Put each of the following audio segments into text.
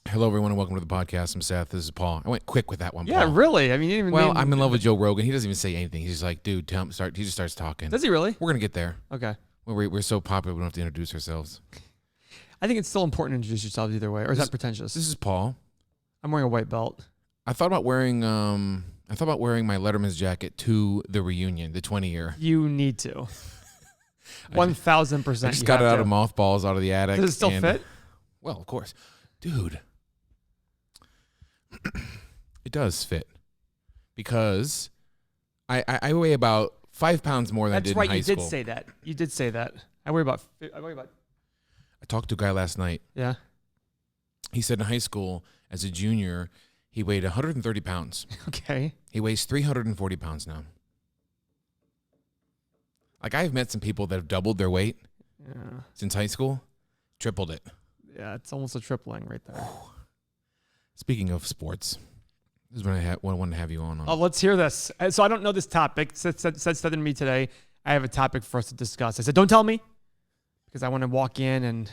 Hello, everyone, and welcome to the podcast. I'm Seth. This is Paul. I went quick with that one. Yeah, Paul. really. I mean, you didn't even Well, name- I'm in love with Joe Rogan. He doesn't even say anything. He's like, dude, tell him, start. He just starts talking. Does he really? We're gonna get there. Okay. We're so popular, we don't have to introduce ourselves. I think it's still important to introduce yourself either way, or is that pretentious? This is Paul. I'm wearing a white belt. I thought about wearing my Letterman's jacket to the reunion, the 20-year. You need to. 1,000%. I just got it out of mothballs out of the attic. Does it still fit? Well, of course, dude. It does fit because I weigh about 5 pounds more than I did in high school. That's right. You did say that. You did say that. I worry about. I talked to a guy last night. Yeah. He said in high school, as a junior, he weighed 130 pounds. Okay. He weighs 340 pounds now. Like, I've met some people that have doubled their weight since high school, tripled it. Yeah, it's almost a tripling right there. Speaking of sports, this is what I wanted to have you on. Oh, let's hear this. So I don't know this topic. Seth said to me today, I have a topic for us to discuss. I said, don't tell me, because I want to walk in and...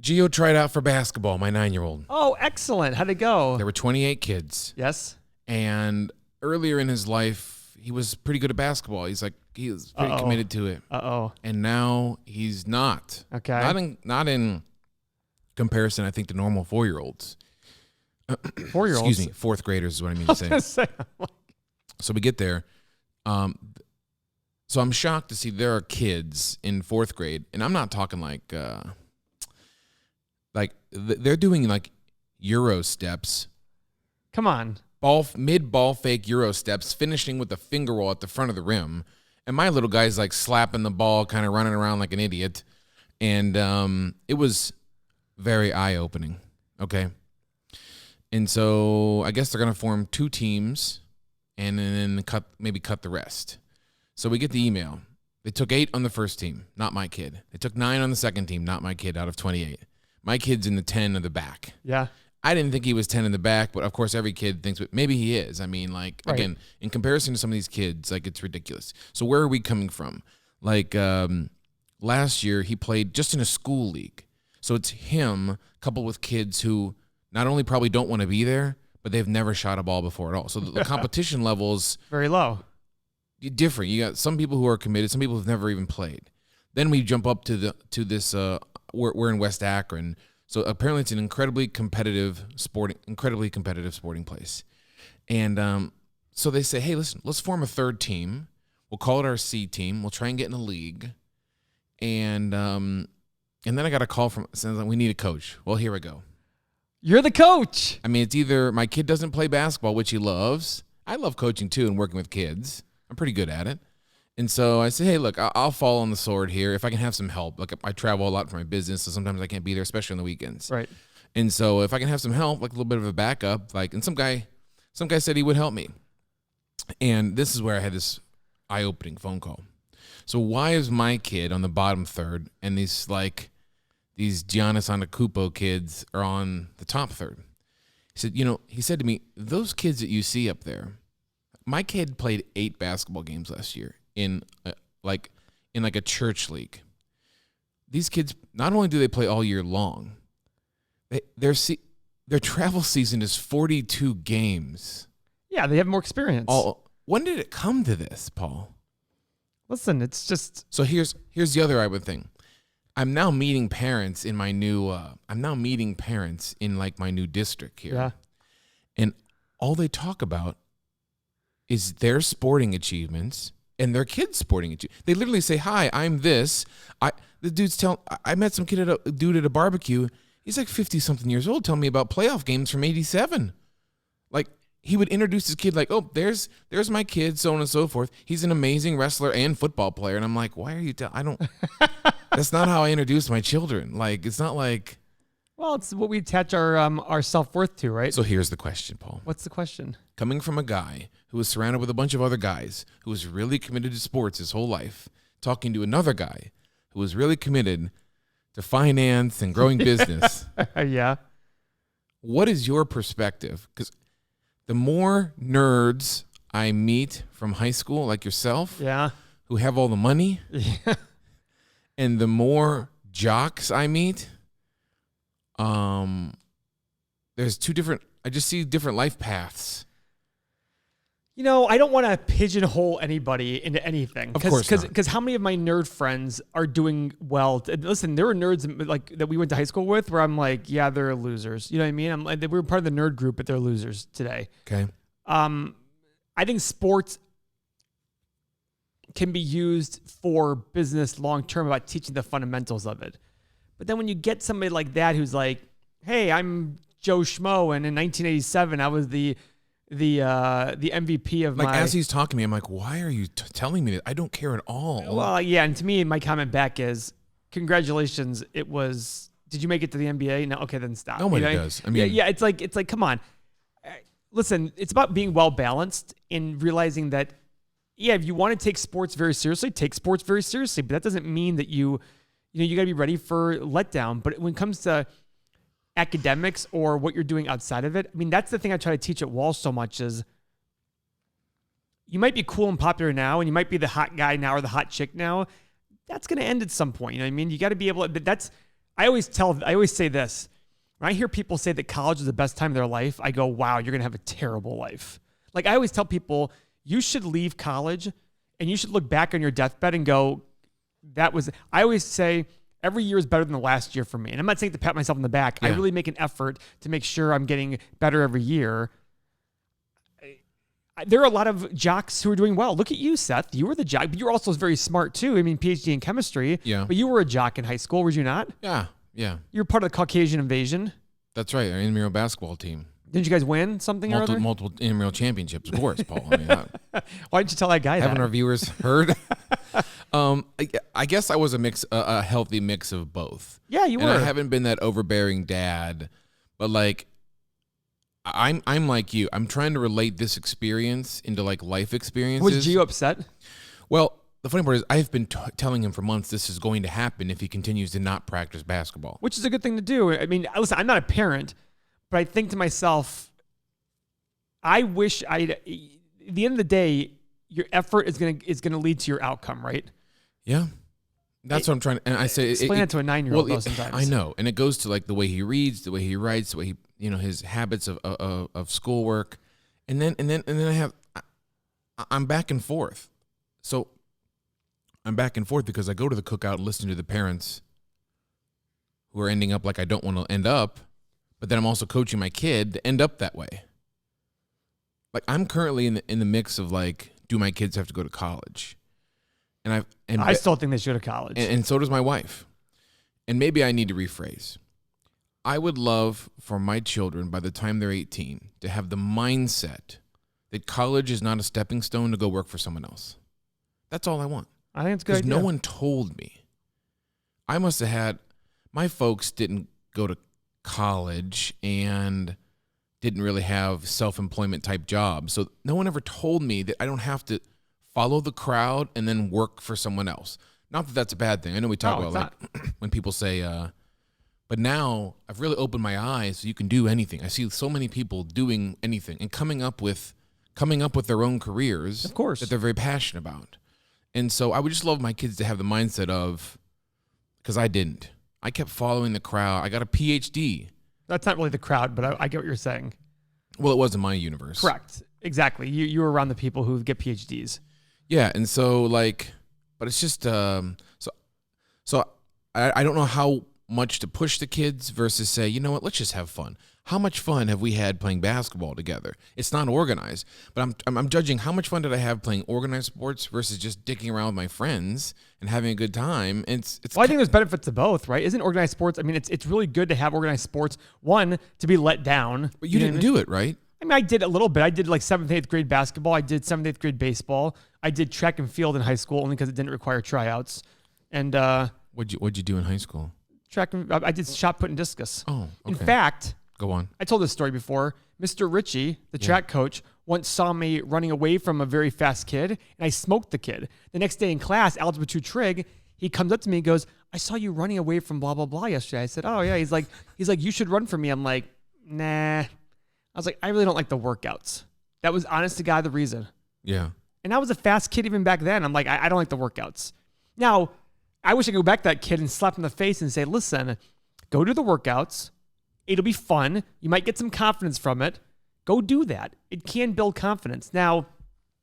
Gio tried out for basketball, my 9-year-old. Oh, excellent. How'd it go? There were 28 kids. Yes. And earlier in his life, he was pretty good at basketball. He was pretty committed to it. And now he's not. Okay. Not in comparison, I think, to normal 4-year-olds. 4-year-olds? Excuse me, 4th graders is what I mean to say. So we get there. So I'm shocked to see there are kids in 4th grade, and I'm not talking like they're doing like Euro steps. Come on. Mid-ball fake Euro steps, finishing with a finger roll at the front of the rim. And my little guy's like slapping the ball, kind of running around like an idiot. And it was very eye-opening, okay? And so I guess they're going to form 2 teams and then cut the rest. So we get the email. They took 8 on the first team, not my kid. They took 9 on the second team, not my kid, out of 28. My kid's in the 10 of the back. Yeah. I didn't think he was 10 in the back, but of course every kid thinks, but maybe he is. I mean, like, right. Again, in comparison to some of these kids, like, it's ridiculous. So where are we coming from? Like, last year he played just in a school league. So it's him coupled with kids who not only probably don't want to be there, but they've never shot a ball before at all. So the competition level's very low. Different. You got some people who are committed, some people who've never even played. Then we jump up to this. We're in West Akron. So apparently it's an incredibly competitive sporting place. And so they say, hey, listen, let's form a 3rd team. We'll call it our C team. We'll try and get in a league. And then I got a call from saying we need a coach. Well, here we go. You're the coach. I mean, it's either my kid doesn't play basketball, which he loves. I love coaching too and working with kids. I'm pretty good at it. And so I said, hey, look, I'll fall on the sword here if I can have some help. Like, I travel a lot for my business, so sometimes I can't be there, especially on the weekends. Right. And so if I can have some help, like a little bit of a backup, and some guy said he would help me. And this is where I had this eye-opening phone call. So why is my kid on the bottom 3rd and these Giannis Antetokounmpo kids are on the top 3rd? He said to me, those kids that you see up there, my kid played 8 basketball games last year in a church league. These kids, not only do they play all year long, their travel season is 42 games. Yeah, they have more experience. When did it come to this, Paul? Listen, it's just... So here's the other I would think. I'm now meeting parents in my new my new district here. Yeah. And all they talk about is their sporting achievements and their kids' sporting achievements. They literally say, hi, I'm this. I met some dude at a barbecue. He's like 50-something years old telling me about playoff games from 87. Like, he would introduce his kid like, oh, there's my kid, so on and so forth. He's an amazing wrestler and football player. And I'm like, why are you that's not how I introduce my children. Like, it's not like... Well, it's what we attach our self-worth to, right? So here's the question, Paul. What's the question? Coming from a guy who was surrounded with a bunch of other guys who was really committed to sports his whole life, talking to another guy who was really committed to finance and growing business. Yeah. What is your perspective? Because the more nerds I meet from high school, like yourself, who have all the money, and the more jocks I meet, there's I just see different life paths. I don't want to pigeonhole anybody into anything. Of course not. Because how many of my nerd friends are doing well? Listen, there were nerds like that we went to high school with where I'm like, yeah, they're losers. You know what I mean? I'm like, we're part of the nerd group, but they're losers today. Okay. I think sports can be used for business long term about teaching the fundamentals of it. But then when you get somebody like that who's like, hey, I'm Joe Schmo, and in 1987 I was the MVP of like, as he's talking to me, I'm like, why are you telling me that? I don't care at all. Well, yeah, and to me, my comment back is, congratulations. Did you make it to the NBA? No, okay, then stop. Nobody does. I mean, yeah, it's like, come on. Listen, it's about being well balanced and realizing that, yeah, if you want to take sports very seriously, take sports very seriously. But that doesn't mean that you got to be ready for letdown. But when it comes to academics or what you're doing outside of it, I mean, that's the thing I try to teach at Walsh so much is you might be cool and popular now, and you might be the hot guy now or the hot chick now. That's going to end at some point. You know what I mean? You got to be able to, I always say this. When I hear people say that college is the best time of their life, I go, wow, you're going to have a terrible life. Like, I always tell people, you should leave college and you should look back on your deathbed and go, I always say every year is better than the last year for me. And I'm not saying to pat myself on the back. Yeah. I really make an effort to make sure I'm getting better every year. There are a lot of jocks who are doing well. Look at you, Seth. You were the jock, but you're also very smart too. I mean, PhD in chemistry. Yeah. But you were a jock in high school, were you not? Yeah. You were part of the Caucasian invasion. That's right. Our intramural basketball team. Didn't you guys win something or other? Multiple intramural championships, of course, Paul. I mean, why didn't you tell that guy that? Haven't our viewers heard? I guess I was a healthy mix of both. Yeah, you were. And I haven't been that overbearing dad, but like, I'm like you. I'm trying to relate this experience into like life experiences. Was Gio upset? Well, the funny part is I've been telling him for months this is going to happen if he continues to not practice basketball. Which is a good thing to do. I mean, listen, I'm not a parent, but I think to myself, I wish at the end of the day, your effort is gonna lead to your outcome, right? Yeah. That's what I'm trying to, and I say explain that to a 9-year-old though sometimes. I know, and it goes to like the way he reads, the way he writes, the way he, his habits of schoolwork, and then I'm back and forth. So I'm back and forth because I go to the cookout and listen to the parents who are ending up like I don't want to end up, but then I'm also coaching my kid to end up that way. Like, I'm currently in the mix of like, do my kids have to go to college? And I still think they should go to college. And so does my wife. And maybe I need to rephrase. I would love for my children, by the time they're 18, to have the mindset that college is not a stepping stone to go work for someone else. That's all I want. I think it's good. Because no one told me. I must have had, my folks didn't go to college and didn't really have self-employment type jobs. So no one ever told me that I don't have to follow the crowd and then work for someone else. Not that that's a bad thing. I know we talk about like when people say, but now I've really opened my eyes so you can do anything. I see so many people doing anything and coming up with their own careers, of course, that they're very passionate about. And so I would just love my kids to have the mindset of, because I didn't. I kept following the crowd. I got a PhD. That's not really the crowd, but I get what you're saying. Well, it was in my universe. Correct. Exactly. You were around the people who get PhDs. Yeah, and so like, but it's just so I don't know how much to push the kids versus say, you know what, let's just have fun. How much fun have we had playing basketball together? It's not organized, but I'm judging how much fun did I have playing organized sports versus just dicking around with my friends and having a good time. Well, I think there's benefits to both, right? Isn't organized sports? I mean, it's really good to have organized sports. One, to be let down. But you didn't do it, right? I mean, I did a little bit. I did like 7th, 8th grade basketball. I did 7th, 8th grade baseball. I did track and field in high school only because it didn't require tryouts. And what'd you do in high school? I did shot put and discus. Oh, okay. In fact, go on. I told this story before. Mr. Ritchie, the track coach, once saw me running away from a very fast kid, and I smoked the kid. The next day in class, Algebra 2 Trig, he comes up to me and goes, I saw you running away from blah, blah, blah yesterday. I said, oh, yeah. He's like, you should run for me. I'm like, nah. I was like, I really don't like the workouts. That was honest to God the reason. Yeah. And I was a fast kid even back then. I'm like, I don't like the workouts. Now, I wish I could go back to that kid and slap him in the face and say, listen, go do the workouts, It'll be fun. You might get some confidence from it. Go do that. It can build confidence. Now,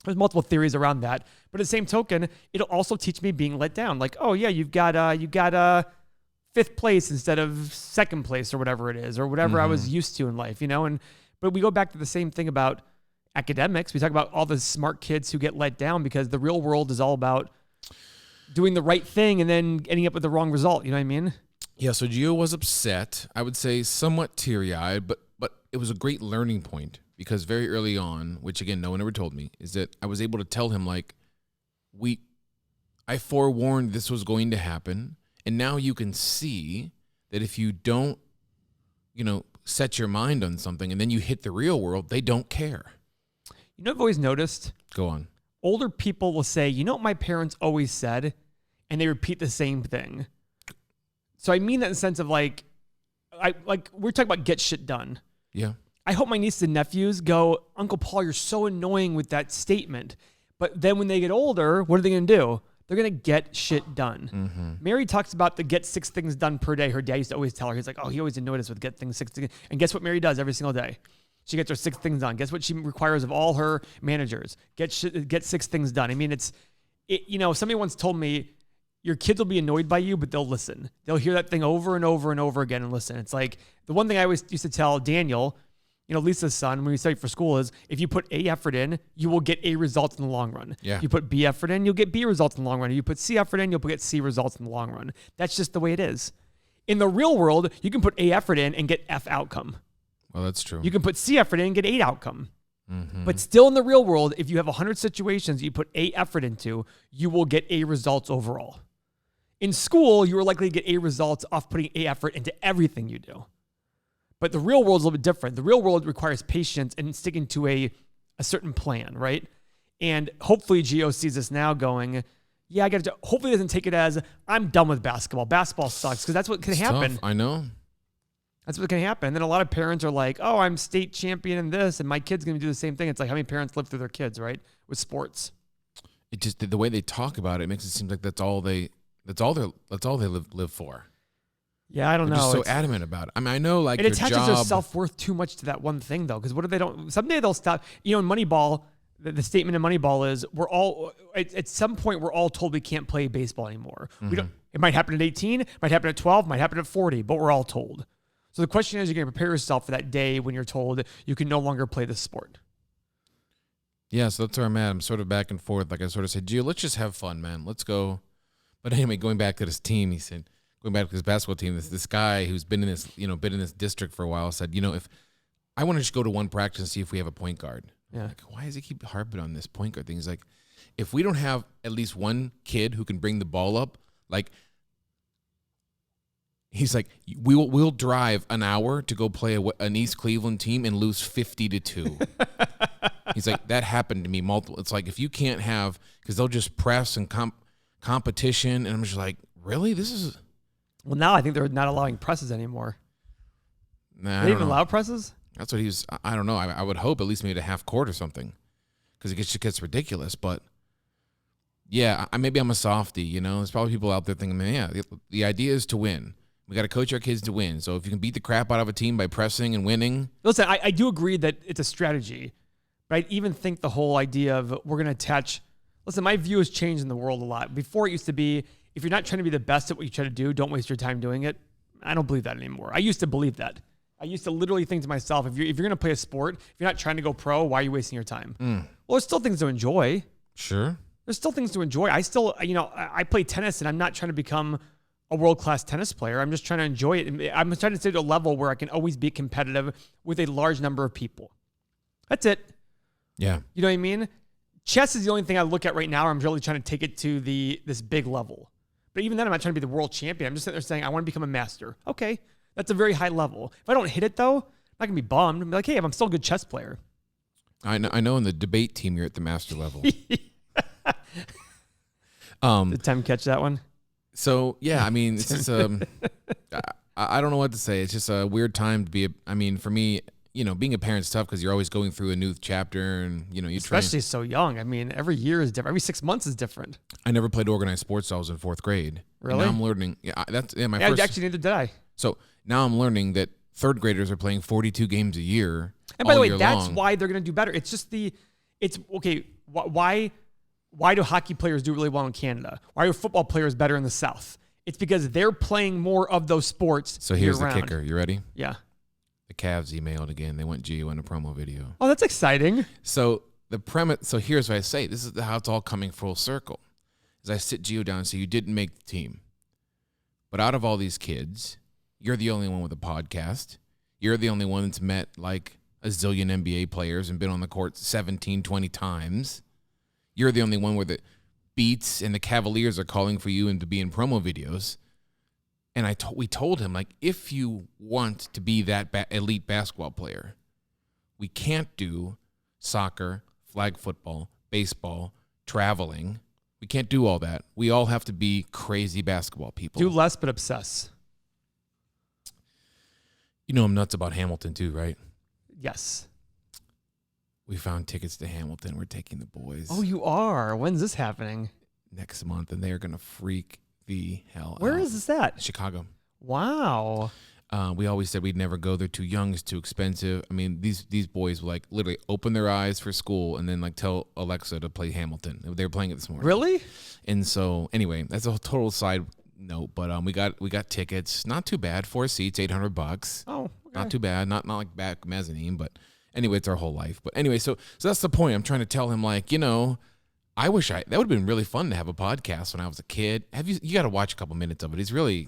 there's multiple theories around that, but at the same token, it'll also teach me being let down. Like, oh yeah, you got fifth place instead of second place or whatever it is, or whatever I was used to in life, but we go back to the same thing about academics. We talk about all the smart kids who get let down because the real world is all about doing the right thing and then ending up with the wrong result. You know what I mean? Yeah, so Gio was upset. I would say somewhat teary-eyed, but it was a great learning point because very early on, which again, no one ever told me, is that I was able to tell him, like, I forewarned this was going to happen, and now you can see that if you don't, set your mind on something and then you hit the real world, they don't care. You know what I've always noticed? Go on. Older people will say, you know what my parents always said? And they repeat the same thing. So I mean that in the sense of we're talking about get shit done. Yeah. I hope my nieces and nephews go, Uncle Paul, you're so annoying with that statement. But then when they get older, what are they going to do? They're going to get shit done. Mm-hmm. Mary talks about the get 6 things done per day. Her dad used to always tell her, he's like, oh, he always annoyed us with get things 6 things. And guess what Mary does every single day? She gets her 6 things done. Guess what she requires of all her managers? Get 6 things done. I mean, somebody once told me, your kids will be annoyed by you, but they'll listen. They'll hear that thing over and over and over again and listen. It's like the one thing I always used to tell Daniel, Lisa's son, when we studied for school is if you put A effort in, you will get A results in the long run. Yeah. You put B effort in, you'll get B results in the long run. If you put C effort in, you'll get C results in the long run. That's just the way it is. In the real world, you can put A effort in and get F outcome. Well, that's true. You can put C effort in and get 8 outcome. Mm-hmm. But still in the real world, if you have 100 situations you put A effort into, you will get A results overall. In school, you are likely to get A results off putting A effort into everything you do. But the real world is a little bit different. The real world requires patience and sticking to a certain plan, right? And hopefully Gio sees this now going, yeah, hopefully he doesn't take it as, I'm done with basketball. Basketball sucks, because that's what can happen. Tough. I know. That's what can happen. And then a lot of parents are like, oh, I'm state champion in this, and my kid's going to do the same thing. It's like how many parents live through their kids, right? With sports. It just, the way they talk about it makes it seem like that's all they live for. Yeah, I don't know. They're just so adamant about it. I mean, I know it attaches their self-worth too much to that one thing, though, because what if they don't? Someday they'll stop. In Moneyball, the statement in Moneyball is we're all at some point we're all told we can't play baseball anymore. Mm-hmm. We don't. It might happen at 18, might happen at 12, might happen at 40, but we're all told. So the question is, you're going to prepare yourself for that day when you're told you can no longer play this sport. Yeah, so that's where I'm at. I'm sort of back and forth. Like I sort of said, Gio, let's just have fun, man. Let's go. But anyway, going back to this team, he said, going back to his basketball team, this guy who's been in this district for a while said, if I want to just go to one practice and see if we have a point guard. Yeah. Like, why does he keep harping on this point guard thing? He's like, if we don't have at least one kid who can bring the ball up, like, he's like, we'll drive an hour to go play an East Cleveland team and lose 50-2. He's like, that happened to me multiple. It's like, if you can't have, because they'll just press and competition, and I'm just like, really? This is. Well, now I think they're not allowing presses anymore. Nah, they even allow presses? That's what he was. I don't know. I would hope at least maybe a half court or something, because it gets ridiculous. But yeah, maybe I'm a softie. There's probably people out there thinking, man, yeah, the idea is to win. We got to coach our kids to win. So if you can beat the crap out of a team by pressing and winning. Listen, I do agree that it's a strategy, but I even think the whole idea of we're going to attach. Listen, my view has changed in the world a lot. Before it used to be, if you're not trying to be the best at what you try to do, don't waste your time doing it. I don't believe that anymore. I used to believe that. I used to literally think to myself, if you're going to play a sport, if you're not trying to go pro, why are you wasting your time? Well, there's still things to enjoy. Sure. There's still things to enjoy. I still, I play tennis, and I'm not trying to become a world-class tennis player. I'm just trying to enjoy it. I'm trying to stay to a level where I can always be competitive with a large number of people. That's it. Yeah. You know what I mean? Chess is the only thing I look at right now. I'm really trying to take it to this big level. But even then, I'm not trying to be the world champion. I'm just sitting there saying, I want to become a master. Okay. That's a very high level. If I don't hit it, though, I'm not going to be bummed. I'm like, hey, I'm still a good chess player. I know in the debate team, you're at the master level. Did Tim catch that one? So, yeah, I mean, it's just, I don't know what to say. It's just a weird time to be, for me, being a parent's tough because you're always going through a new chapter and, you especially so young. I mean, every year is different. Every 6 months is different. I never played organized sports till I was in 4th grade. Really? And now I'm learning. Yeah, that's my first. Actually, neither did I. So now I'm learning that third graders are playing 42 games a year. And by the way, year that's long. why they're going to do better. It's just okay. Why do hockey players do really well in Canada? Why are football players better in the South? It's because they're playing more of those sports. So here's the year-round. kicker. You ready? Yeah. The Cavs emailed again. They want Gio in a promo video. Oh, that's exciting. So the premise. So here's what I say. This is how it's all coming full circle. Is I sit Gio down and say, you didn't make the team, but out of all these kids, you're the only one with a podcast. You're the only one that's met like a zillion NBA players and been on the court 17, 20 times. You're the only one where the Beats and the Cavaliers are calling for you and to be in promo videos. And we told him, like, if you want to be that elite basketball player, we can't do soccer, flag football, baseball, traveling. We can't do all that. We all have to be crazy basketball people. Do less, but obsess. You know I'm nuts about Hamilton too, right? Yes. We found tickets to Hamilton. We're taking the boys. Oh, you are? When's this happening? Next month, and they are going to freak the hell out. Where is this at? Chicago. Wow. We always said we'd never go. They're too young. It's too expensive. I mean, these boys will like literally open their eyes for school and then like tell Alexa to play Hamilton. They were playing it this morning. Really? And so anyway, that's a total side note. But we got tickets. Not too bad. 4 seats, $800. Oh, okay. Not too bad. Not like back mezzanine, but anyway, it's our whole life. But anyway, so that's the point. I'm trying to tell him, like, I wish that would have been really fun to have a podcast when I was a kid. You got to watch a couple minutes of it. He's really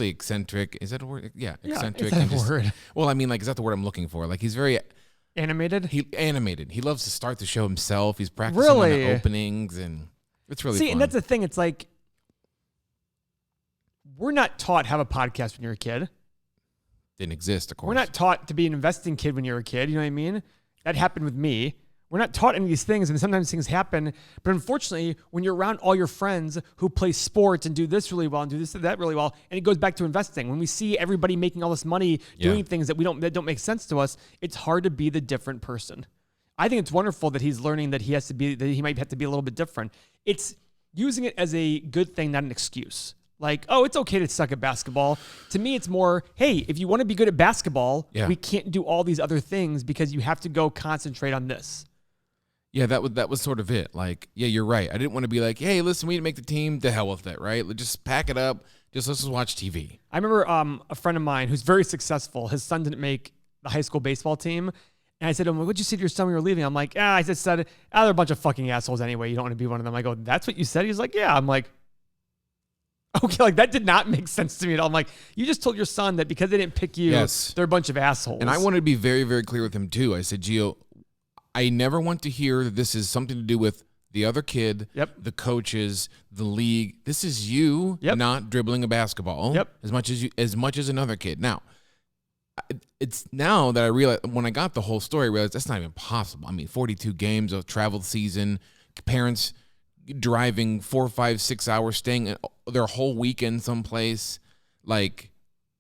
eccentric. Is that a word? Yeah, eccentric. Yeah, is that a word? Well, I mean, like, is that the word I'm looking for? Like, he's very animated. He loves to start the show himself. He's practicing on the openings, and it's really fun. And that's the thing. It's like we're not taught to have a podcast when you're a kid. Didn't exist, of course. We're not taught to be an investing kid when you're a kid. You know what I mean? That happened with me. We're not taught any of these things, and sometimes things happen. But unfortunately, when you're around all your friends who play sports and do this really well and do this and that really well, and it goes back to investing. When we see everybody making all this money doing things that don't make sense to us, it's hard to be the different person. I think it's wonderful that he's learning that he might have to be a little bit different. It's using it as a good thing, not an excuse. Like, oh, it's okay to suck at basketball. To me, it's more, hey, if you want to be good at basketball, we can't do all these other things because you have to go concentrate on this. Yeah, that was sort of it. Like, yeah, you're right. I didn't want to be like, hey, listen, we didn't make the team. To hell with it, right? Just pack it up. Let's just watch TV. I remember a friend of mine who's very successful. His son didn't make the high school baseball team. And I said to him, what'd you say to your son when you were leaving? I'm like, I just said, they're a bunch of fucking assholes anyway. You don't want to be one of them. I go, that's what you said? He's like, yeah. I'm like, okay, like that did not make sense to me at all. I'm like, you just told your son that because they didn't pick you, they're a bunch of assholes. And I wanted to be very, very clear with him too. I said, Gio, I never want to hear that this is something to do with the other kid, the coaches, the league. This is you not dribbling a basketball as much as another kid. Now, it's now that I realize, when I got the whole story, I realized that's not even possible. I mean, 42 games of travel season, parents driving 4, 5, 6 hours, staying their whole weekend someplace. Like,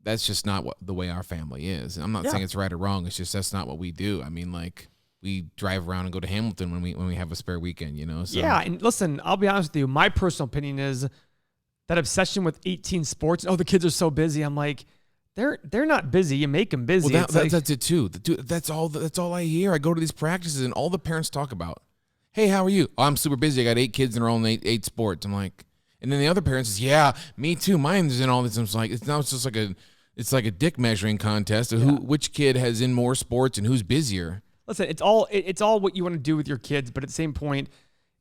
that's just not the way our family is. I'm not saying it's right or wrong. It's just that's not what we do. I mean, like, we drive around and go to Hamilton when we have a spare weekend, So. Yeah, and listen, I'll be honest with you. My personal opinion is that obsession with 18 sports. Oh, the kids are so busy. I'm like, they're not busy. You make them busy. Well, that's it too. That's all I hear. I go to these practices and all the parents talk about, hey, how are you? Oh, I'm super busy. I got 8 kids and they're all in 8 sports. I'm like, and then the other parents is, yeah, me too. Mine's in all this. I'm like, it's just like a dick measuring contest of which kid has in more sports and who's busier. Listen, it's all what you want to do with your kids, but at the same point,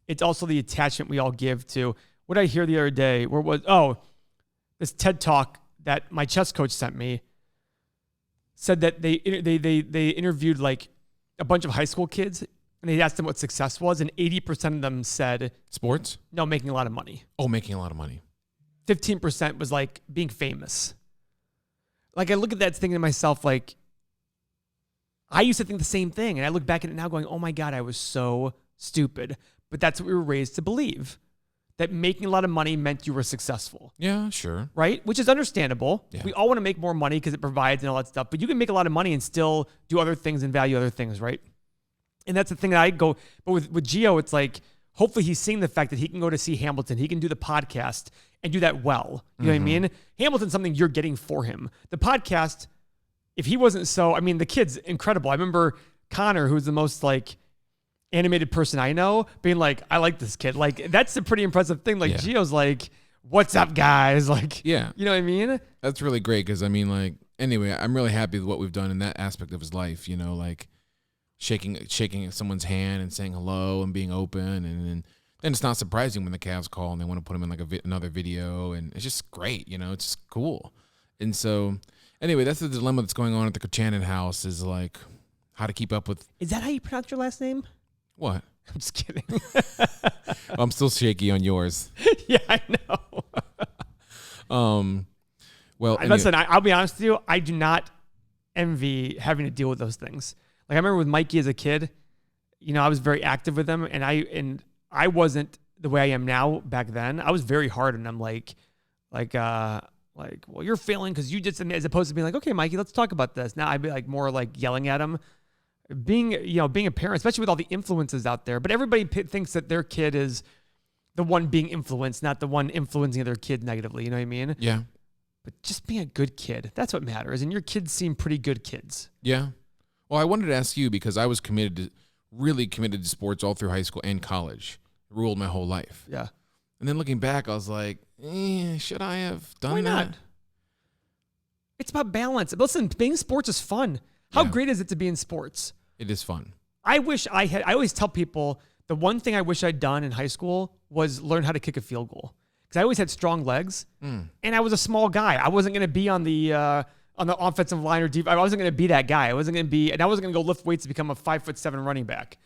it's also the attachment we all give to. What did I hear the other day? This TED Talk that my chess coach sent me said that they interviewed like a bunch of high school kids and they asked them what success was, and 80% of them said sports. No, making a lot of money. Oh, making a lot of money. 15% was like being famous. Like I look at that thinking to myself, like, I used to think the same thing, and I look back at it now going, oh my God, I was so stupid. But that's what we were raised to believe, that making a lot of money meant you were successful. Yeah, sure. Right? Which is understandable. Yeah. We all want to make more money because it provides and all that stuff, but you can make a lot of money and still do other things and value other things, right? And that's the thing that I go, but with Gio, it's like, hopefully he's seeing the fact that he can go to see Hamilton, he can do the podcast and do that well. You know what I mean? Hamilton's something you're getting for him. The podcast if he wasn't so, I mean, the kid's incredible. I remember Connor, who's the most like animated person I know, being like, I like this kid. Like, that's a pretty impressive thing. Like, Gio's like, what's up, guys? Like, you know what I mean? That's really great because, I mean, like, anyway, I'm really happy with what we've done in that aspect of his life, you know, like shaking someone's hand and saying hello and being open. And it's not surprising when the Cavs call and they want to put him in like another video. And it's just great, you know, it's just cool. And so, anyway, that's the dilemma that's going on at the Kochannon house is like how to keep up with. Is that how you pronounce your last name? What? I'm just kidding. I'm still shaky on yours. Yeah, I know. Well, listen, I'll be honest with you. I do not envy having to deal with those things. Like I remember with Mikey as a kid, you know, I was very active with him, and I wasn't the way I am now back then. I was very hard on him, like, well, you're failing because you did something, as opposed to being like, okay, Mikey, let's talk about this. Now I'd be like more like yelling at him. Being a parent, especially with all the influences out there, but everybody thinks that their kid is the one being influenced, not the one influencing their kid negatively. You know what I mean? Yeah. But just being a good kid, that's what matters. And your kids seem pretty good kids. Yeah. Well, I wanted to ask you because I was really committed to sports all through high school and college. It ruled my whole life. Yeah. And then looking back, I was like, should I have done Why that? not? It's about balance. Listen, being in sports is fun. How great is it to be in sports? It is fun. I always tell people the one thing I wish I'd done in high school was learn how to kick a field goal. Because I always had strong legs, and I was a small guy. I wasn't going to be on the offensive line or deep. I wasn't going to be that guy. I wasn't going to go lift weights to become a 5'7" running back,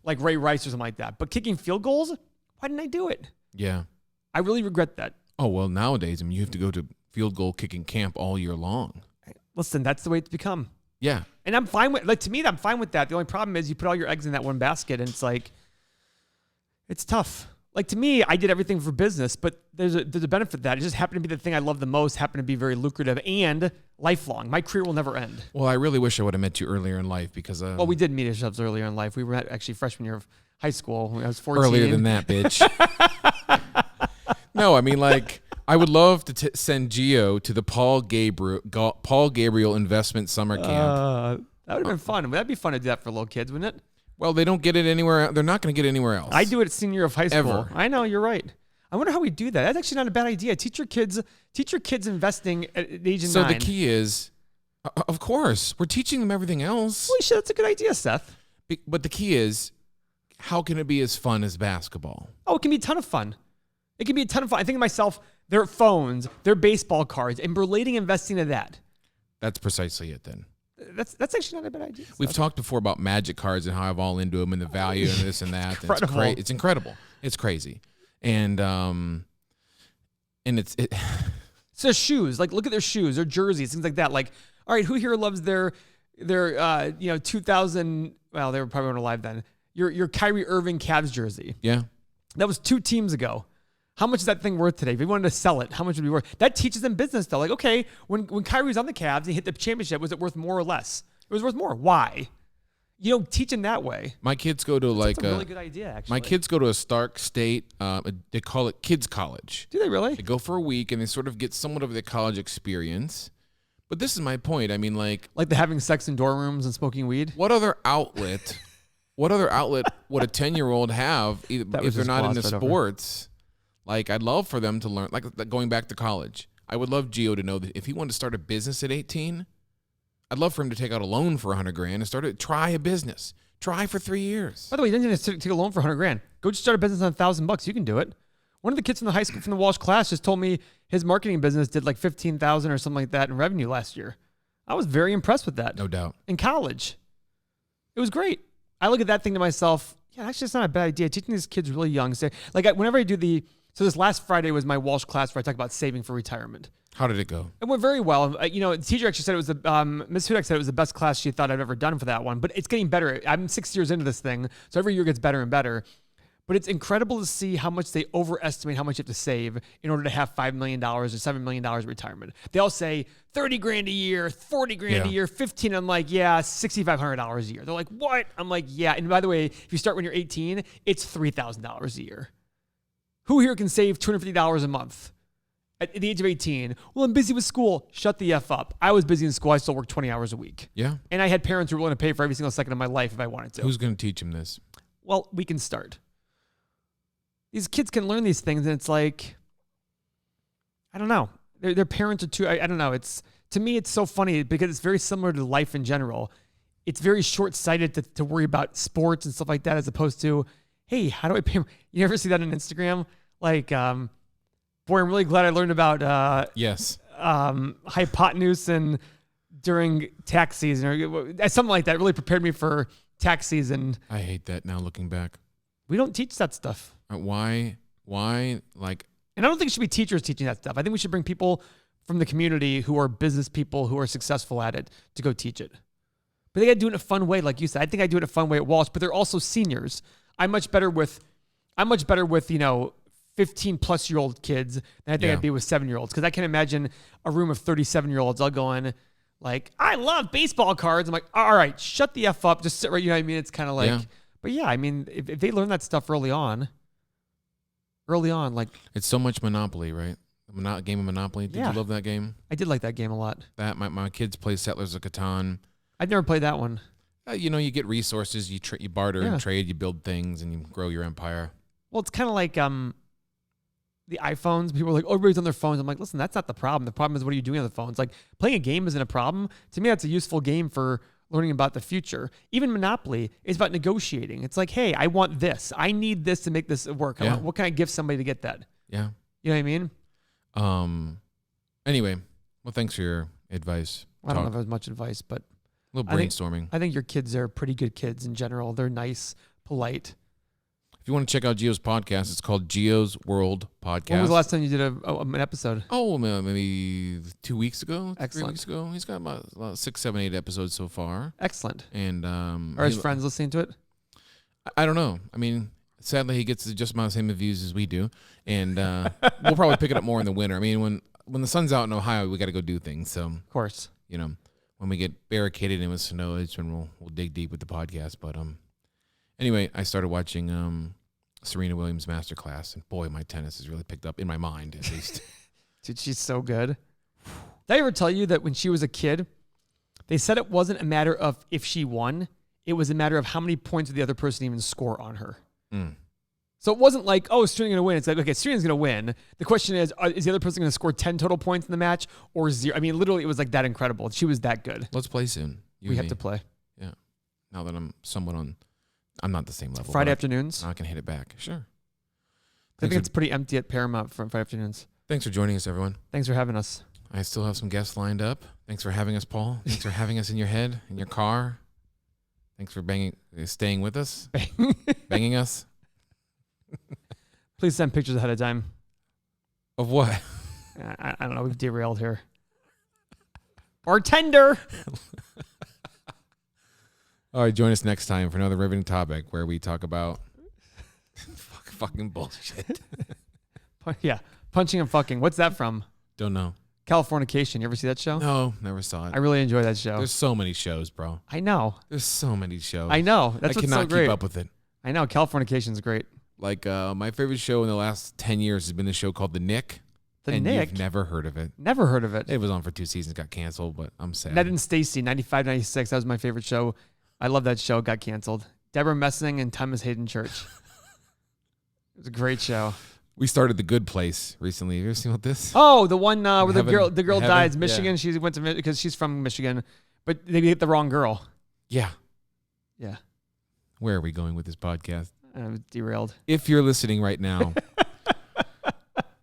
like Ray Rice or something like that. But kicking field goals, why didn't I do it? Yeah. I really regret that. Oh, well, nowadays, I mean, you have to go to field goal kicking camp all year long. Listen, that's the way it's become. Yeah. And I'm fine with, like, to me, I'm fine with that. The only problem is you put all your eggs in that one basket, and it's like, it's tough. Like, to me, I did everything for business, but there's a benefit to that. It just happened to be the thing I love the most, happened to be very lucrative and lifelong. My career will never end. Well, I really wish I would have met you earlier in life because... well, we did meet ourselves earlier in life. We were actually freshman year of high school when I was 14. Earlier than that, bitch. No, I mean, like... I would love to send Gio to the Paul Gabrail investment summer camp. That would have been fun. That'd be fun to do that for little kids, wouldn't it? Well, they don't get it anywhere. They're not going to get it anywhere else. I do it at senior year of high school. Ever. I know, you're right. I wonder how we do that. That's actually not a bad idea. Teach your kids investing at age of 9. So the key is, of course, we're teaching them everything else. Holy shit, that's a good idea, Seth. But the key is, how can it be as fun as basketball? Oh, it can be a ton of fun. It can be a ton of fun. I think to myself, their phones, their baseball cards, and relating investing to that. That's precisely it then. That's actually not a bad idea. We've talked before about magic cards and how I've all into them and the value and this and that. Incredible. And it's incredible. It's crazy. And it's So shoes, like look at their shoes, their jerseys, things like that. Like, all right, who here loves their 2000? Well, they were probably not alive then. Your Kyrie Irving Cavs jersey. Yeah. That was 2 teams ago. How much is that thing worth today? If we wanted to sell it, how much would it be worth? That teaches them business, though. Like, okay, when Kyrie was on the Cavs and he hit the championship, was it worth more or less? It was worth more. Why? You know, teach them that way. My kids go to That's a really good idea, actually. My kids go to a Stark State. They call it Kids College. Do they really? They go for a week and they sort of get somewhat of the college experience. But this is my point. I mean, like the having sex in dorm rooms and smoking weed. What other outlet? would a 10-year-old have if they're not into sports? Like, I'd love for them to learn, like going back to college. I would love Gio to know that if he wanted to start a business at 18, I'd love for him to take out a loan for $100,000 and try a business. Try for 3 years. By the way, you didn't take a loan for $100,000. Go just start a business on $1,000. You can do it. One of the kids from the high school, from the Walsh class, just told me his marketing business did like $15,000 or something like that in revenue last year. I was very impressed with that. No doubt. In college. It was great. I look at that thing to myself, yeah, actually, it's not a bad idea. Teaching these kids really young. So, whenever I do so this last Friday was my Walsh class where I talked about saving for retirement. How did it go? It went very well. The teacher actually said it was Ms. Hudak said it was the best class she thought I'd ever done for that one. But it's getting better. I'm 6 years into this thing, so every year gets better and better. But it's incredible to see how much they overestimate how much you have to save in order to have $5 million or $7 million in retirement. They all say $30,000 a year, $40,000 a year, 15. I'm like, yeah, $6,500 a year. They're like, what? I'm like, yeah. And by the way, if you start when you're 18, it's $3,000 a year. Who here can save $250 a month? At the age of 18, well, I'm busy with school. Shut the F up. I was busy in school. I still worked 20 hours a week. Yeah. And I had parents who were willing to pay for every single second of my life if I wanted to. Who's going to teach him this? Well, we can start. These kids can learn these things, and it's like, I don't know. Their parents are too, I don't know. To me, it's so funny because it's very similar to life in general. It's very short-sighted to worry about sports and stuff like that as opposed to, hey, how do I pay? You ever see that on Instagram? Like, boy, I'm really glad I learned about yes, hypotenuse and during tax season or something like that. It really prepared me for tax season. I hate that now looking back. We don't teach that stuff. Why? Like, and I don't think it should be teachers teaching that stuff. I think we should bring people from the community who are business people who are successful at it to go teach it. But they got to do it in a fun way, like you said. I think I do it in a fun way at Walsh, but they're also seniors. I'm much better with 15-plus-year-old kids than I think I'd be with 7-year-olds. Because I can imagine a room of 37-year-olds all going like, I love baseball cards. I'm like, all right, shut the F up. Just sit right. You know what I mean? It's kind of like, but yeah, I mean, if they learn that stuff early on, like. It's so much Monopoly, right? Game of Monopoly. Did you love that game? I did like that game a lot. My kids play Settlers of Catan. I'd never played that one. You get resources, you barter and trade, you build things, and you grow your empire. Well, it's kind of like the iPhones. People are like, oh, everybody's on their phones. I'm like, listen, that's not the problem. The problem is what are you doing on the phones? Like, playing a game isn't a problem. To me, that's a useful game for learning about the future. Even Monopoly is about negotiating. It's like, hey, I want this. I need this to make this work. What can I give somebody to get that? Yeah. You know what I mean? Anyway, well, thanks for your advice. I don't know if it was much advice, but a little brainstorming. I think your kids are pretty good kids in general. They're nice, polite. If you want to check out Gio's podcast, it's called Gio's World Podcast. When was the last time you did an episode? Oh, maybe 2 weeks ago. Excellent. 3 weeks ago. He's got about 6, 7, 8 episodes so far. Excellent. And are his friends listening to it? I don't know. I mean, sadly, he gets just about the same views as we do, and we'll probably pick it up more in the winter. I mean, when the sun's out in Ohio, we got to go do things. So, of course, when we get barricaded in with snow, it's when we'll dig deep with the podcast. But anyway, I started watching Serena Williams Masterclass, and boy, my tennis has really picked up in my mind, at least. Dude, she's so good. Did I ever tell you that when she was a kid, they said it wasn't a matter of if she won, it was a matter of how many points did the other person even score on her. Mm. So it wasn't like, oh, Serena's going to win. It's like, okay, Serena's going to win. The question is the other person going to score 10 total points in the match or 0? I mean, literally, it was like that incredible. She was that good. Let's play soon. We have to play. Yeah. Now that I'm somewhat I'm not the same level. Friday afternoons. I can hit it back. Sure. I think it's pretty empty at Paramount for Friday afternoons. Thanks for joining us, everyone. Thanks for having us. I still have some guests lined up. Thanks for having us, Paul. Thanks for having us in your head, in your car. Thanks for staying with us. Banging us. Please send pictures ahead of time. Of what? I don't know. We've derailed here. Bartender. All right, join us next time for another riveting topic where we talk about fucking bullshit. Yeah, punching and fucking. What's that from? Don't know. Californication. You ever see that show? No, never saw it. I really enjoy that show. There's so many shows, bro. I know. There's so many shows. I know. That's I what's cannot so great. keep up with it. I know. Californication's great. Like my favorite show in the last 10 years has been the show called The Nick. The Nick? You've never heard of it. Never heard of it. It was on for 2 seasons, got canceled, but I'm sad. Ned and Stacy, 95, 96. That was my favorite show. I love that show. Got canceled. Deborah Messing and Thomas Hayden Church. It was a great show. We started The Good Place recently. Have you ever seen what this? Oh, the one where the girl Heaven? dies. Michigan. Yeah. She went to because she's from Michigan, but they get the wrong girl. Yeah. Yeah. Where are we going with this podcast? Derailed. If you're listening right now,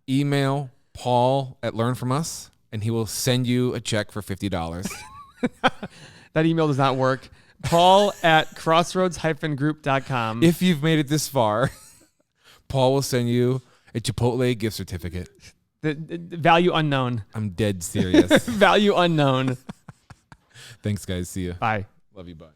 email Paul at Learn From Us, and he will send you a check for $50. That email does not work. Paul at crossroads-group.com. If you've made it this far, Paul will send you a Chipotle gift certificate. The value unknown. I'm dead serious. Value unknown. Thanks, guys. See you. Bye. Love you. Bye.